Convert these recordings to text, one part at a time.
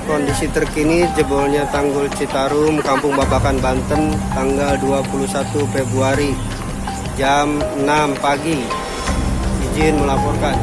Kondisi terkini jebolnya Tanggul Citarum, Kampung Babakan, Banten, tanggal 21 Februari jam 6 pagi. Izin melaporkan.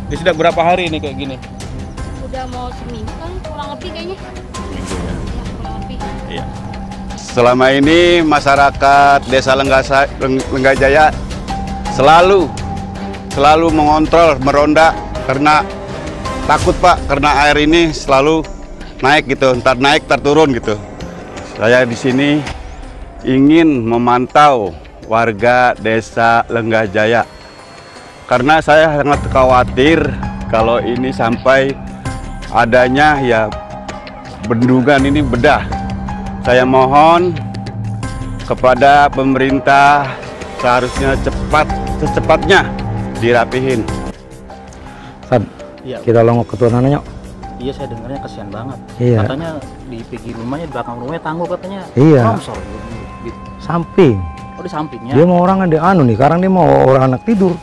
Ini sudah berapa hari ini kayak gini? Udah mau seminggu kan, kurang lebih kayaknya. Seminggu ya. Ya, kurang lebih. Iya. Selama ini masyarakat Desa Lenggajaya selalu mengontrol, meronda karena takut Pak, karena air ini selalu naik gitu, ntar naik, ntar turun gitu. Saya di sini ingin memantau warga Desa Lenggajaya. Karena saya sangat khawatir kalau ini sampai adanya ya bendungan ini bedah. Saya mohon kepada pemerintah seharusnya secepatnya dirapihin. Sad, Iya. kita longok ke turunannya. Iya, saya dengarnya kasihan banget. Iya. Katanya di pinggir rumahnya, di belakang rumahnya tanggul katanya. Iya. Longsor gitu. Samping. Oh, di sampingnya. Dia mau orang ada anu nih, sekarang dia mau orang anak tidur.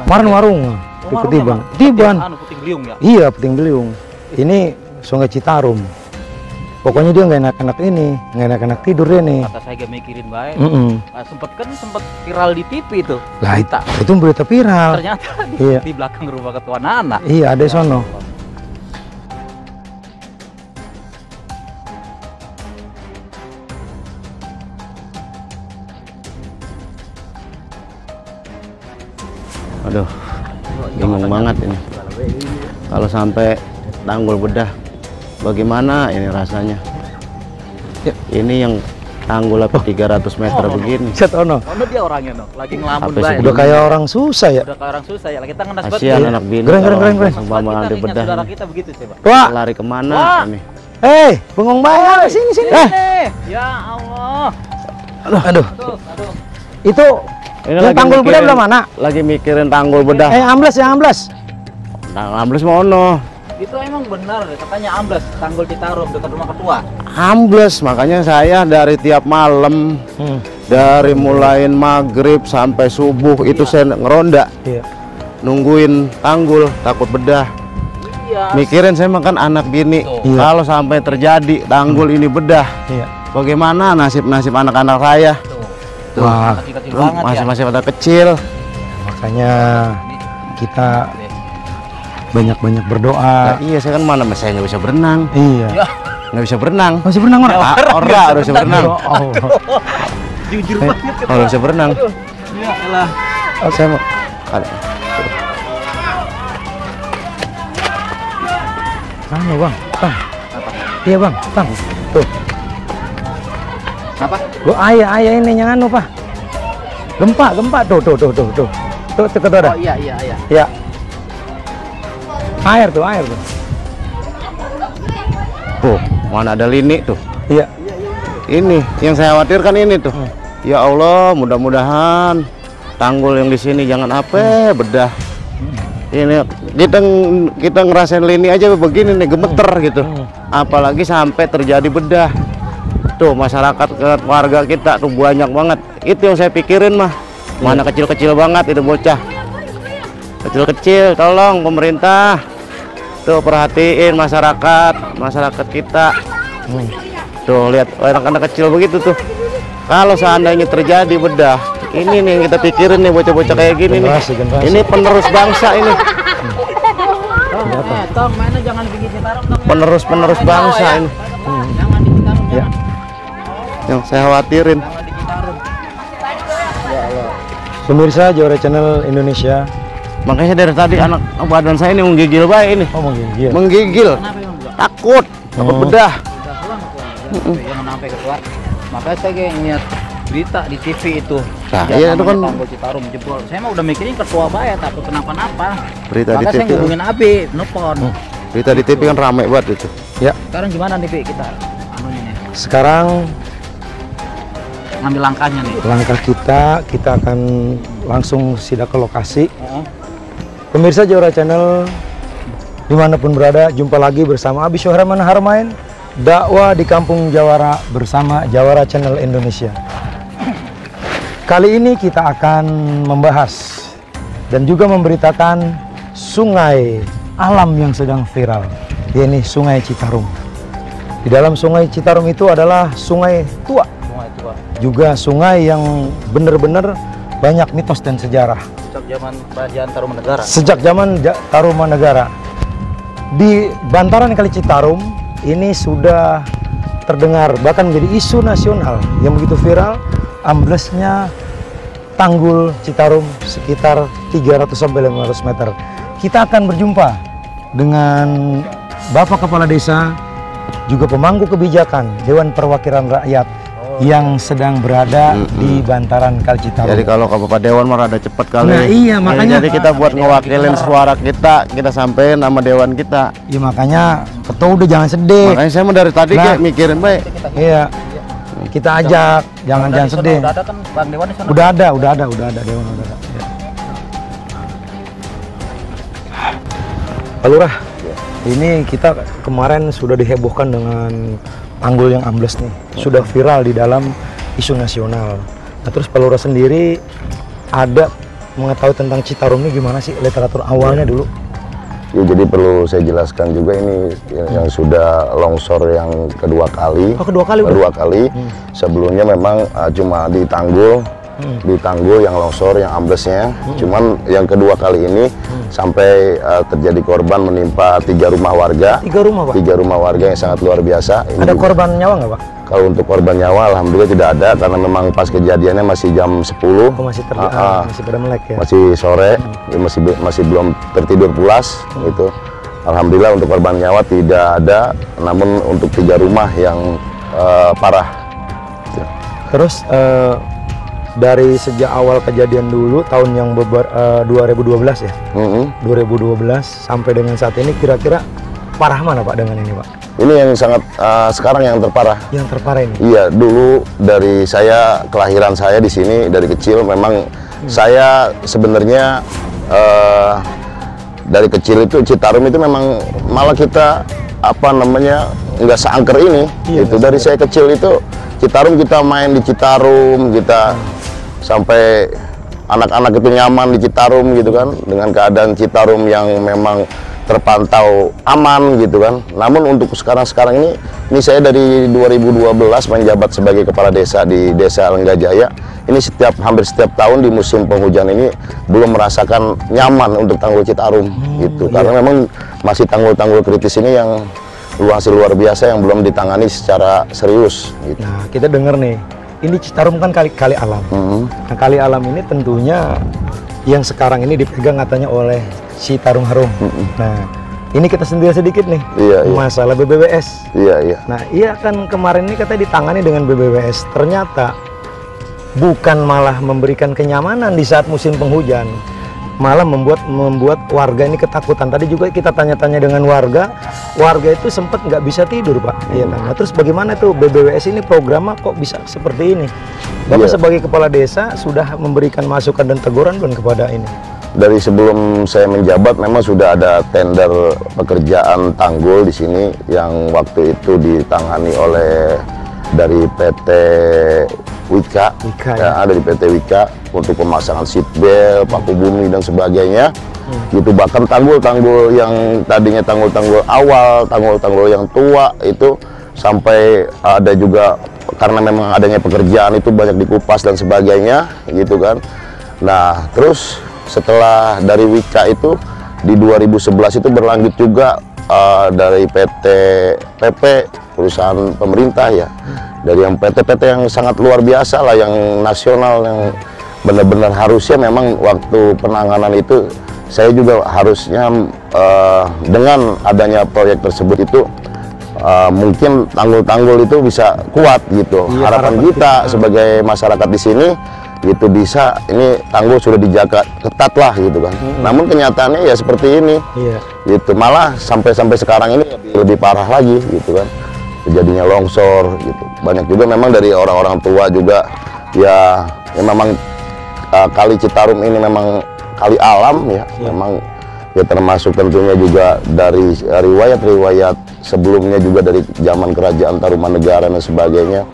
Kemarin warung, ikut tiban. Anu Puting Beliung ya. Iya, Puting Beliung. Ini Sungai Citarum. Pokoknya dia nggak enak-enak ini, nggak enak-enak tidur dia nih. Kata saya gak mikirin baik. Nah, Sempet viral di TV itu. lah Berita. itu berita viral. Ternyata Iya. di belakang rumah ketua Nana. Iya, ada sono. Aduh, bingung banget ini. Kalau sampai tanggul bedah, bagaimana ini rasanya? Ya. Ini yang tanggul apa 300 meter begini. Set ono. Oh, dia orangnya no, lagi ngelamun Apa sih? baik. Udah kayak orang susah ya. Udah kayak orang susah ya. Kita ngenas banget. Kasihan anak bini Keren. kalau Kita umpama ada ingat bedah. saudara kita begitu coba. Wah, Lari kemana Wah. ini? bengong banget sini. Ya Allah. Aduh. Aduh. Itu Ini yang tanggul bedah belah mana? Lagi mikirin tanggul bedah. Ambles ya, ambles. Ambles mono. Itu emang benar katanya ambles tanggul Citarum dekat rumah ketua. Ambles, makanya saya dari tiap malam dari mulai maghrib sampai subuh itu saya ngeronda. Iya. Nungguin tanggul, takut bedah. Iya. Mikirin saya makan anak bini. Iya. Kalau sampai terjadi tanggul ini bedah, Iya. bagaimana nasib anak-anak saya? Tuh, Wah, kecil-kecil banget ya. Masih pada kecil. makanya kita banyak-banyak Nah, berdoa. iya, saya kan mana saya nggak bisa berenang, Iya. Ya, nggak bisa berenang. Masih berenang orang? Ora harus bisa berenang. Oh, jujur banget. Harus bisa berenang. Ya elah. saya mau. Anu bang, iya bang, tuh. Apa? Lo ayah ini yang anu pak. Gempa tuh. Tuh kedua. Oh iya. Ya. Air tuh. Tuh, mana ada lini tuh. Iya. Ini yang saya khawatirkan ini tuh. Ya Allah, mudah-mudahan tanggul yang di sini jangan apa bedah. Ini kita ngerasain lini aja begini nih gemeter gitu. Apalagi sampai terjadi bedah. Tuh masyarakat warga kita tuh banyak banget. Itu yang saya pikirin mah. Mana kecil-kecil banget itu bocah. Kecil-kecil, tolong pemerintah. Tuh perhatiin masyarakat kita. Tuh lihat anak-anak kecil begitu tuh. Kalau seandainya terjadi bedah, ini nih yang kita pikirin nih bocah-bocah kayak gini Generasi. nih. Ini penerus bangsa ini. Tong, mana jangan bikin Citarum, Tong. Penerus bangsa ini. Jangan di Citarum, Ya. Yang saya khawatirin. jangan di Citarum. Pemirsa Jawara Channel Indonesia. Makanya dari tadi anak badan saya ini menggigil baik ini. Oh menggigil. Menggigil. Kenapa emang enggak? Takut bedah. Kita pulang jangan sampai keluar. Makanya saya kayak ngeliat berita di TV itu. Nah, Yang iya itu namanya kan tanggul Citarum jebol. Saya mah udah mikirin ketua bayar takut kenapa-napa. berita di Makanya saya TV. ngubungin Abi, nelfon. Berita di TV kan ramai banget itu. Ya. Sekarang gimana nih, Bi, kita anunya nih, Sekarang ngambil langkahnya nih. langkah kita akan langsung sidak ke lokasi. Heeh. Pemirsa Jawara Channel dimanapun berada, jumpa lagi bersama Abi Syuhraman Harmain, dakwah di Kampung Jawara bersama Jawara Channel Indonesia. Kali ini kita akan membahas dan juga memberitakan sungai alam yang sedang viral, yakni Sungai Citarum. Di dalam Sungai Citarum itu adalah sungai tua, Sungai tua. juga sungai yang benar-benar banyak mitos dan sejarah. Sejak zaman Kerajaan Tarumanegara. Sejak zaman Tarumanegara. Di bantaran Kali Citarum ini sudah terdengar bahkan menjadi isu nasional yang begitu viral, amblesnya tanggul Citarum sekitar 300-500 meter. Kita akan berjumpa dengan Bapak Kepala Desa, juga pemangku kebijakan Dewan Perwakilan Rakyat yang sedang berada di bantaran Kali Citarum. Jadi kalau ke Bapak Dewan mah rada cepet kali. Nah, iya, makanya- Jadi kita buat ngewakilin suara kita sampein sama Dewan kita. Ya makanya ketua udah jangan sedih. Makanya saya mau dari tadi Nah. kayak mikirin baik. Iya. Kita ajak, jangan Udah di sedih. sana, Udah ada kan Bang Dewan di sana. Udah ada Dewan udah ada. Ya. Pak Lurah, ini kita kemarin sudah dihebohkan dengan tanggul yang ambles nih, sudah viral di dalam isu nasional. Nah, terus Pak Lurah sendiri ada mengetahui tentang Citarum ini gimana sih literatur awalnya dulu? Ya, jadi perlu saya jelaskan juga ini yang sudah longsor yang kedua kali. Oh, kedua kali udah? Kedua kali. Sebelumnya memang cuma di tanggul yang longsor, yang amblesnya. Cuman yang kedua kali ini sampai terjadi korban menimpa 3 rumah warga. 3 rumah, Pak? 3 rumah warga yang sangat luar biasa. Ini Ada juga- korban nyawa nggak, Pak? Kalau untuk korban nyawa, alhamdulillah tidak ada karena memang pas kejadiannya masih jam 10. Oh, masih masih pada melek ya? Masih sore, ya masih belum tertidur pulas gitu. Alhamdulillah untuk korban nyawa tidak ada, namun untuk 3 rumah yang parah. Terus dari sejak awal kejadian dulu tahun yang 2012 ya, 2012 sampai dengan saat ini kira-kira parah mana Pak dengan ini Pak? Ini yang sangat sekarang yang terparah. Yang terparah ini? Iya, dulu dari saya kelahiran saya di sini dari kecil memang saya sebenarnya dari kecil itu Citarum itu memang malah kita apa namanya nggak seangker ini. Iya, itu dari saya kecil itu Citarum, kita main di Citarum, kita sampai anak-anak itu nyaman di Citarum gitu kan, dengan keadaan Citarum yang memang terpantau aman gitu kan. Namun untuk sekarang ini saya dari 2012 menjabat sebagai kepala desa di Desa Lenggajaya. Ini hampir setiap tahun di musim penghujan ini belum merasakan nyaman untuk tanggul Citarum gitu. Karena memang masih tanggul-tanggul kritis ini yang luar biasa yang belum ditangani secara serius gitu. Nah kita dengar nih, ini Citarum kan kali alam. Nah kali alam ini tentunya yang sekarang ini dipegang katanya oleh Citarum Harum. Nah Ini kita sendiri sedikit nih, Iya, iya. masalah BBWS. Iya, iya. Nah, iya kan kemarin ini katanya ditangani dengan BBWS. Ternyata bukan malah memberikan kenyamanan di saat musim penghujan, malah membuat warga ini ketakutan. Tadi juga kita tanya-tanya dengan warga itu sempat nggak bisa tidur, Pak. Iya kan. Nah, terus bagaimana tuh BBWS ini programnya kok bisa seperti ini? Bapak Iya. sebagai kepala desa sudah memberikan masukan dan teguran belum kepada ini? Dari sebelum saya menjabat memang sudah ada tender pekerjaan tanggul di sini yang waktu itu ditangani oleh dari PT Wika, Wika, ya, ada di PT Wika untuk pemasangan seatbelt, paku bumi dan sebagainya. Itu bahkan tanggul-tanggul yang tadinya tanggul-tanggul awal, tanggul-tanggul yang tua itu sampai ada juga karena memang adanya pekerjaan itu banyak dikupas dan sebagainya gitu kan. Nah, terus setelah dari Wika itu di 2011 itu berlanjut juga dari PT PP, perusahaan pemerintah ya, dari yang PT-PT yang sangat luar biasa lah, yang nasional, yang benar-benar harusnya memang waktu penanganan itu saya juga harusnya dengan adanya proyek tersebut itu mungkin tanggul-tanggul itu bisa kuat gitu. Iya, harapan kita sebagai masyarakat di sini gitu bisa, ini tanggul sudah dijaga ketat lah gitu kan. Namun kenyataannya ya seperti ini. Iya. Gitu, malah sampai sekarang ini lebih parah lagi gitu kan, terjadinya longsor gitu. Banyak juga memang dari orang-orang tua juga ya memang kali Citarum ini memang kali alam ya, memang ya termasuk tentunya juga dari riwayat sebelumnya juga dari zaman kerajaan Tarumanegara dan sebagainya,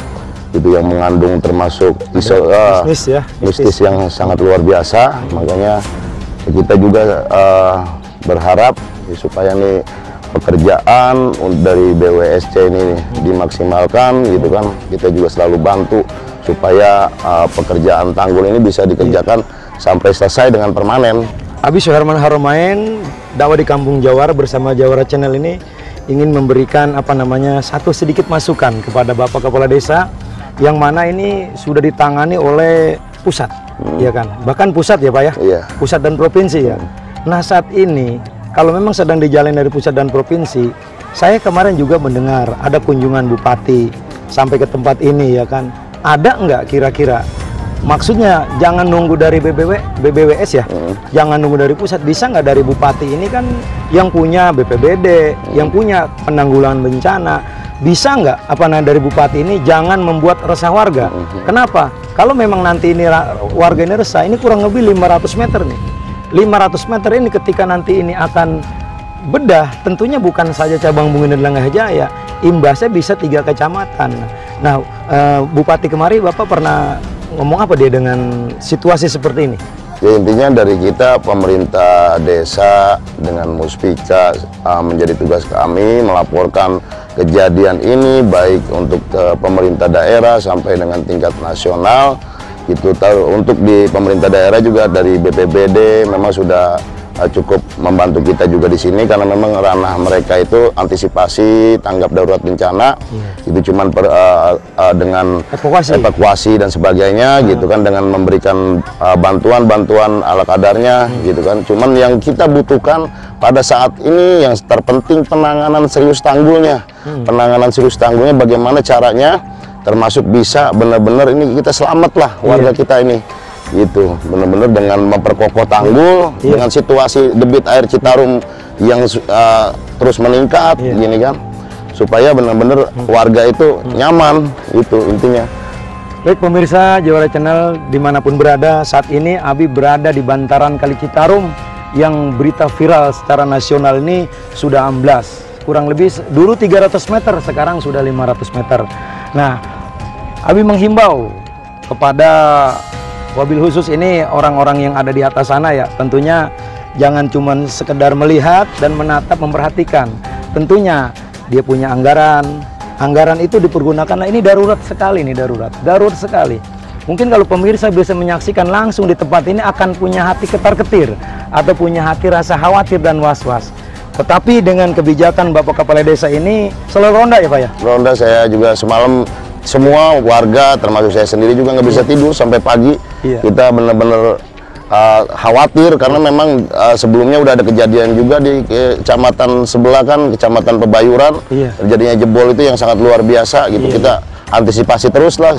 itu yang mengandung termasuk mistis yang sangat luar biasa. Makanya kita juga berharap ya, supaya nih pekerjaan dari BWSC ini dimaksimalkan gitu kan. Kita juga selalu bantu supaya pekerjaan tanggul ini bisa dikerjakan sampai selesai dengan permanen. Abi Suherman Haromain, dakwah di Kampung Jawara bersama Jawara Channel ini ingin memberikan satu sedikit masukan kepada Bapak Kepala Desa yang mana ini sudah ditangani oleh pusat, ya kan? Bahkan pusat ya Pak ya? Iya. Pusat dan provinsi ya. Nah saat ini kalau memang sedang dijalin dari pusat dan provinsi, saya kemarin juga mendengar ada kunjungan bupati sampai ke tempat ini ya kan? Ada nggak kira-kira? Maksudnya jangan nunggu dari BBWS ya, jangan nunggu dari pusat. Bisa nggak dari bupati ini kan yang punya BPBD, yang punya penanggulangan bencana, bisa nggak dari bupati ini jangan membuat resah warga. Kenapa? Kalau memang nanti ini warga ini resah, ini kurang lebih 500 meter nih. 500 meter ini ketika nanti ini akan bedah, tentunya bukan saja cabang Bungin dan Lenggah Jaya, imbasnya bisa 3 kecamatan. Nah, bupati kemari Bapak pernah ngomong apa dia dengan situasi seperti ini? Ya intinya dari kita pemerintah desa dengan Muspika menjadi tugas kami melaporkan kejadian ini baik untuk pemerintah daerah sampai dengan tingkat nasional. Itu untuk di pemerintah daerah juga dari BPBD memang sudah cukup membantu kita juga di sini karena memang ranah mereka itu antisipasi tanggap darurat bencana. Itu cuman dengan evakuasi dan sebagainya gitu kan, dengan memberikan bantuan ala kadarnya gitu kan. Cuman yang kita butuhkan pada saat ini yang terpenting penanganan serius tanggulnya. Penanganan serius tanggulnya bagaimana caranya, termasuk bisa benar-benar ini kita selamatlah warga kita ini. Gitu, benar-benar dengan memperkokoh tanggul dengan situasi debit air Citarum yang terus meningkat gini kan, supaya benar-benar warga itu nyaman, itu intinya. Baik pemirsa Jawara Channel dimanapun berada, saat ini Abi berada di bantaran Kali Citarum yang berita viral secara nasional ini sudah amblas, kurang lebih dulu 300 meter, sekarang sudah 500 meter. Nah, Abi menghimbau kepada wabil khusus ini orang-orang yang ada di atas sana ya, tentunya jangan cuma sekedar melihat dan menatap, memperhatikan. Tentunya dia punya anggaran itu dipergunakan. Nah, ini darurat sekali nih, darurat sekali. Mungkin kalau pemirsa bisa menyaksikan langsung di tempat ini akan punya hati ketar-ketir atau punya hati rasa khawatir dan was-was. Tetapi dengan kebijakan Bapak Kepala Desa ini selalu ronda ya Pak ya? Ronda, saya juga semalam semua warga termasuk saya sendiri juga nggak bisa tidur sampai pagi. Kita benar-benar khawatir karena memang sebelumnya udah ada kejadian juga di kecamatan sebelah kan, Kecamatan Pebayuran. Terjadinya jebol itu yang sangat luar biasa gitu. Kita antisipasi terus lah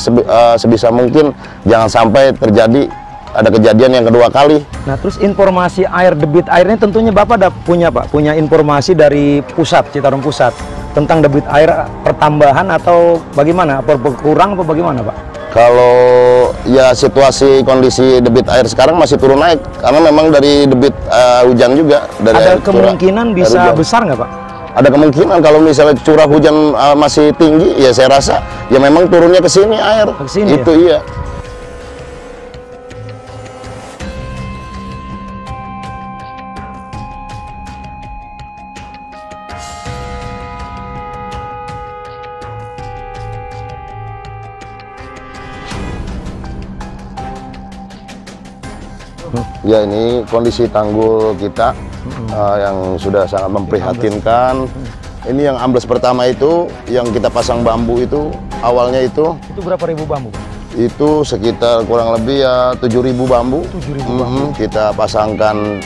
sebisa mungkin jangan sampai terjadi ada kejadian yang kedua kali. Nah, terus informasi air, debit airnya tentunya Bapak ada punya Pak, punya informasi dari pusat, Citarum Pusat tentang debit air pertambahan atau bagaimana? Apa berkurang apa bagaimana Pak? Kalau ya situasi kondisi debit air sekarang masih turun naik karena memang dari debit hujan juga. Dari ada kemungkinan bisa besar nggak Pak? Ada kemungkinan kalau misalnya curah hujan masih tinggi, ya saya rasa ya memang turunnya ke sini air. Kesini, itu ya? iya. Ya, ini kondisi tanggul kita yang sudah sangat memprihatinkan. Ini yang ambles pertama itu, yang kita pasang bambu itu, awalnya itu berapa ribu bambu? Itu sekitar kurang lebih ya 7.000 bambu. 7.000 bambu. Kita pasangkan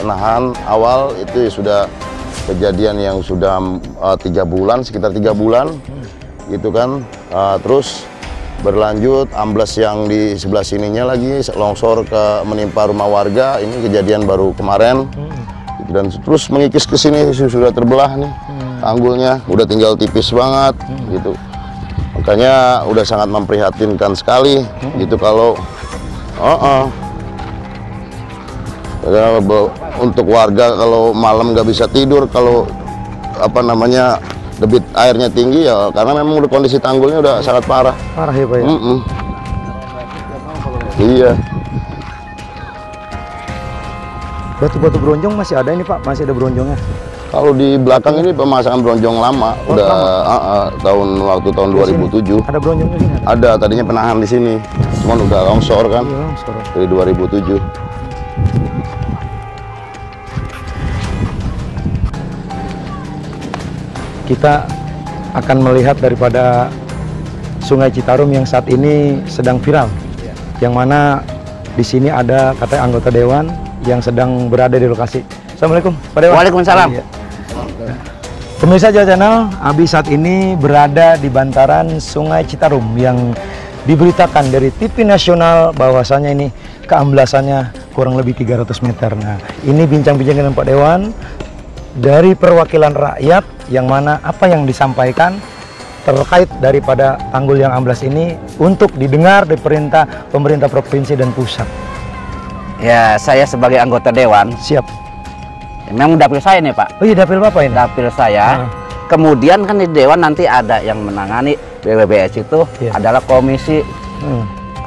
penahan awal itu ya sudah kejadian yang sudah 3 bulan, sekitar 3 bulan. Gitu kan, terus berlanjut ambles yang di sebelah sininya lagi longsor menimpa rumah warga. Ini kejadian baru kemarin. Dan terus mengikis ke sini sudah terbelah nih tanggulnya, udah tinggal tipis banget gitu. Makanya udah sangat memprihatinkan sekali gitu kalau untuk warga kalau malam nggak bisa tidur kalau apa namanya debit airnya tinggi ya karena memang udah kondisi tanggulnya udah sangat parah. Parah ya Pak ya? Iya. Batu-batu bronjong masih ada ini Pak? Masih ada bronjongnya? Kalau di belakang ini pemasangan bronjong lama, waktu tahun 2007. Ada bronjong di sini? Ada, tadinya penahan di sini. Cuman udah longsor kan. Iya, longsor. Dari 2007. Kita akan melihat daripada Sungai Citarum yang saat ini sedang viral. Yang mana di sini ada katanya anggota dewan yang sedang berada di lokasi. Assalamualaikum Pak Dewan. Waalaikumsalam. Iya. Pemirsa Jawa Channel, Abi saat ini berada di bantaran Sungai Citarum yang diberitakan dari TV nasional bahwasanya ini keamblasannya kurang lebih 300 meter. Nah, ini bincang-bincang dengan Pak Dewan dari perwakilan rakyat yang mana apa yang disampaikan terkait daripada tanggul yang amblas ini untuk didengar dari pemerintah provinsi dan pusat. Ya, saya sebagai anggota dewan. Siap. Memang dapil saya nih Pak. Oh iya, dapil Bapak ini? Dapil saya. Kemudian kan di dewan nanti ada yang menangani BWBS itu adalah komisi 3.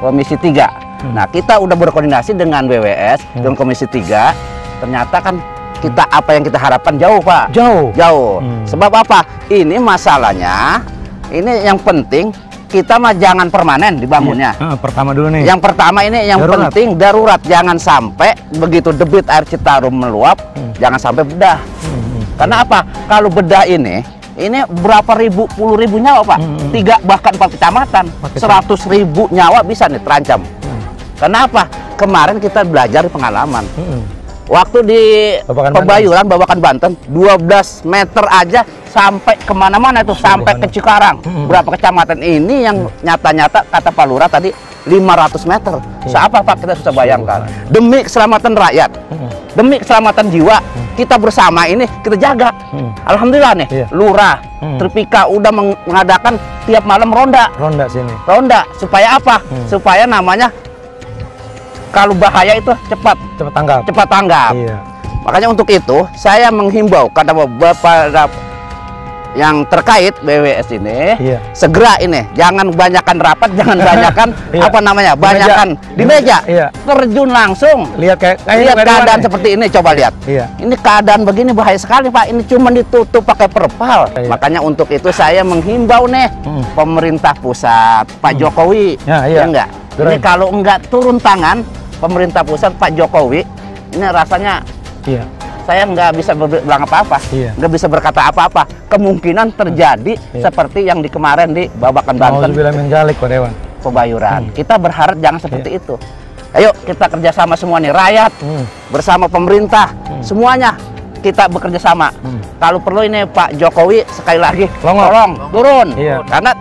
Nah, kita udah berkoordinasi dengan BWS dengan komisi 3. Ternyata kan kita apa yang kita harapkan jauh Pak. Jauh. Sebab apa? Ini masalahnya, ini yang penting kita mah jangan permanen dibangunnya. Pertama dulu nih. Yang pertama ini yang penting darurat, jangan sampai begitu debit air Citarum meluap, jangan sampai bedah. Karena apa? Kalau bedah ini berapa ribu, puluh ribu nyawa Pak, 3 bahkan 4 kecamatan, 100.000 nyawa bisa nih terancam. Karena apa? Kemarin kita belajar pengalaman. Waktu di Pebayuran, Babakan Banten, 12 meter aja sampai kemana-mana itu, sampai ke Cikarang. Berapa kecamatan ini yang nyata-nyata kata Pak Lurah tadi 500 meter. Siapa Pak kita susah bayangkan. Demi keselamatan rakyat, demi keselamatan jiwa, kita bersama ini kita jaga. Alhamdulillah nih, Lurah, Tripika udah mengadakan tiap malam ronda. Ronda sini. Ronda supaya apa? Supaya namanya kalau bahaya itu cepat tanggap. Iya. Makanya untuk itu saya menghimbau kepada beberapa yang terkait BWS ini, segera ini jangan banyakkan rapat, jangan banyakkan banyakkan di meja, terjun langsung, lihat keadaan seperti ini, coba lihat. Ini keadaan begini bahaya sekali Pak, ini cuma ditutup pakai perpal. Makanya untuk itu saya menghimbau nih pemerintah pusat, Pak Jokowi, ya enggak, ini kalau enggak turun tangan pemerintah pusat Pak Jokowi, ini rasanya saya nggak bisa bilang apa-apa, nggak bisa berkata apa-apa. Kemungkinan terjadi seperti yang di kemarin di Babakan Banten, Pebayuran. Kita berharap jangan seperti itu. Ayo kita kerjasama semua nih, rakyat bersama pemerintah, semuanya kita bekerja sama. Kalau perlu ini Pak Jokowi sekali lagi tolong turun, karena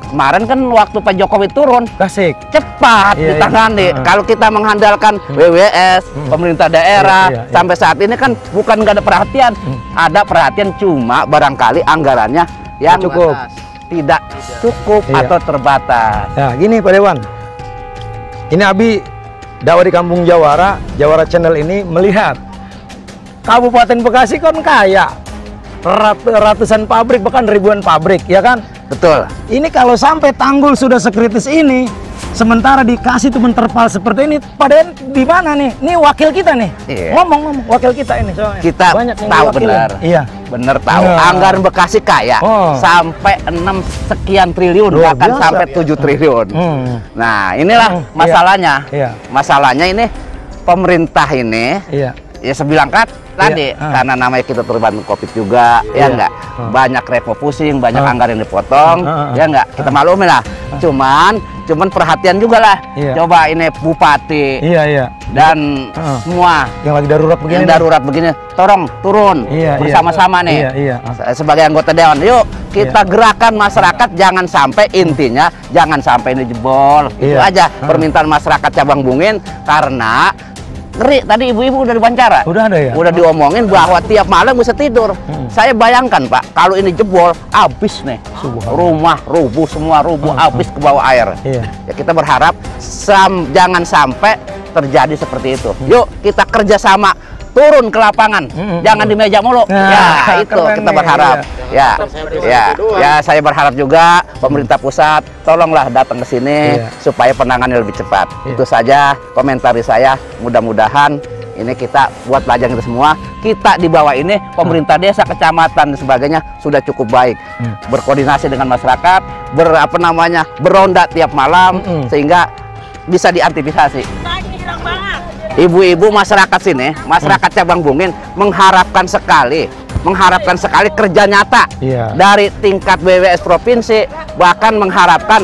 kemarin kan waktu Pak Jokowi turun Kasih. cepat ditangani. Kalau kita mengandalkan WWS, pemerintah daerah, sampai saat ini kan bukan nggak ada perhatian, ada perhatian, cuma barangkali anggarannya yang tidak cukup atau terbatas. Nah, gini Pak Dewan, ini Abi dakwah di Kampung Jawara Channel ini melihat Kabupaten Bekasi kan kaya, ratusan pabrik bahkan ribuan pabrik, ya kan? Betul. Ini kalau sampai tanggul sudah sekritis ini, sementara dikasih tuh terpal seperti ini, padahal di mana nih? Ini wakil kita nih. Ngomong wakil kita ini. Soalnya Kita banyak yang tahu diwakilin. benar. Iya. Bener tahu. Anggaran Bekasi kaya sampai 6 sekian triliun, bahkan sampai 7 triliun. Nah, inilah masalahnya. Masalahnya ini pemerintah ini. Ya saya bilang kan tadi, karena namanya kita terbantu COVID juga, ya enggak, banyak refocusing, banyak anggaran yang dipotong, ya enggak, kita maklumin lah. Cuman perhatian juga lah. Coba ini bupati, dan semua yang darurat begini, tolong turun bersama-sama nih, sebagai anggota dewan. Yuk kita gerakan masyarakat, jangan sampai, intinya jangan sampai ini jebol. Itu aja permintaan masyarakat Cabang Bungin, karena ngeri tadi ibu-ibu udah diwawancara, udah diomongin bahwa tiap malam bisa tidur. Saya bayangkan Pak, kalau ini jebol, habis nih, rumah rubuh, semua rubuh, habis ke bawah air. Ya kita berharap jangan sampai terjadi seperti itu. Yuk kita kerjasama, turun ke lapangan, jangan di meja mulu. Ya itu kita berharap. Ya saya berharap juga pemerintah pusat tolonglah datang ke sini supaya penanganannya lebih cepat. Itu saja komentar saya. Mudah-mudahan ini kita buat pelajaran kita semua. Kita di bawah ini pemerintah desa, kecamatan dan sebagainya sudah cukup baik. Berkoordinasi dengan masyarakat, beronda tiap malam sehingga bisa diantisipasi. Ibu-ibu masyarakat sini, masyarakat Cabang Bungin mengharapkan sekali kerja nyata dari tingkat WWS provinsi, bahkan mengharapkan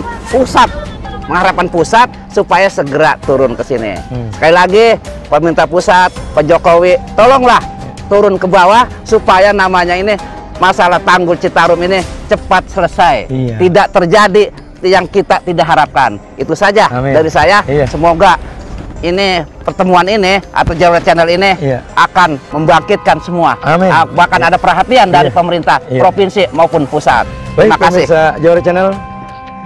pusat supaya segera turun ke sini. Sekali lagi pemerintah pusat, Pak Jokowi, tolonglah turun ke bawah supaya namanya ini masalah tanggul Citarum ini cepat selesai, tidak terjadi yang kita tidak harapkan. Itu saja dari saya. Semoga ini pertemuan ini atau Jawara Channel ini akan membangkitkan semua. Bahkan ada perhatian dari pemerintah provinsi maupun pusat. Terima kasih. Jawara Channel,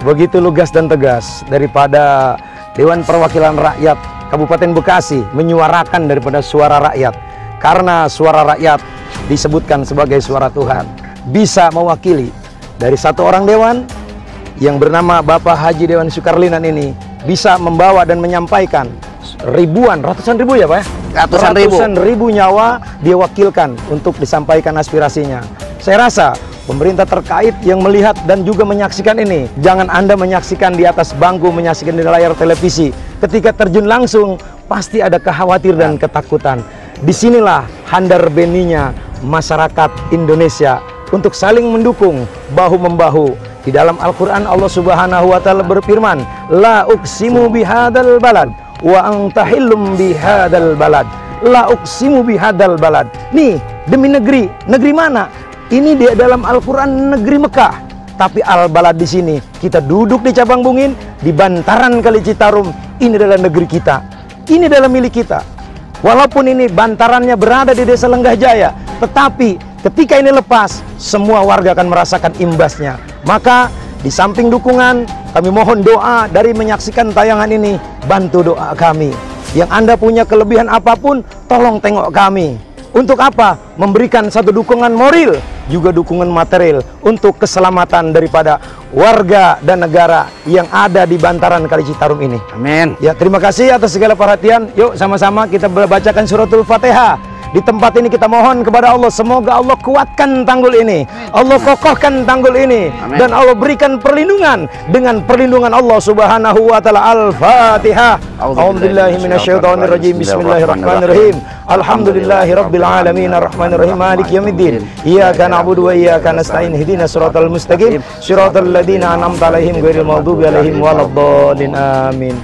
begitu lugas dan tegas daripada Dewan Perwakilan Rakyat Kabupaten Bekasi menyuarakan daripada suara rakyat. Karena suara rakyat disebutkan sebagai suara Tuhan, bisa mewakili dari satu orang dewan yang bernama Bapak Haji Dewan Sukarlinan ini, bisa membawa dan menyampaikan ratusan ribu ya Pak ya? Ratusan ribu nyawa dia wakilkan untuk disampaikan aspirasinya. Saya rasa pemerintah terkait yang melihat dan juga menyaksikan ini, jangan Anda menyaksikan di atas bangku, menyaksikan di layar televisi. Ketika terjun langsung pasti ada kekhawatiran dan ketakutan. Disinilah handar beninya masyarakat Indonesia untuk saling mendukung, bahu-membahu. Di dalam Al-Quran Allah Subhanahu wa Ta'ala berfirman, la uqsimu bihadal balad wa antahillum bihadal balad, la uqsimu bihadal balad. Nih demi negeri mana? Ini di dalam Al-Quran negeri Mekah, tapi al-balad di sini kita duduk di Cabang Bungin, di bantaran Kali Citarum. Ini adalah negeri kita, ini adalah milik kita. Walaupun ini bantarannya berada di Desa Lenggah Jaya, tetapi ketika ini lepas, semua warga akan merasakan imbasnya. Maka di samping dukungan, kami mohon doa dari menyaksikan tayangan ini. Bantu doa kami. Yang Anda punya kelebihan apapun, tolong tengok kami. Untuk apa? Memberikan satu dukungan moral, juga dukungan material untuk keselamatan daripada warga dan negara yang ada di bantaran Kali Citarum ini. Amin. Ya, terima kasih atas segala perhatian. Yuk sama-sama kita bacakan suratul Fatihah. Di tempat ini kita mohon kepada Allah, semoga Allah kuatkan tanggul ini, Allah kokohkan tanggul ini, dan Allah berikan perlindungan dengan perlindungan Allah Subhanahu wa Ta'ala. Al-Fatihah. A'udzubillahi minasyaitonirrajim. Bismillahirrahmanirrahim. Alhamdulillahirabbil alamin arrahmanirrahim maliki yaumiddin. Iyyaka na'budu wa iyyaka nasta'in. Ihdinas siratal mustaqim, siratal ladzina an'amta 'alaihim ghairil maghdubi 'alaihim waladdallin. Amin.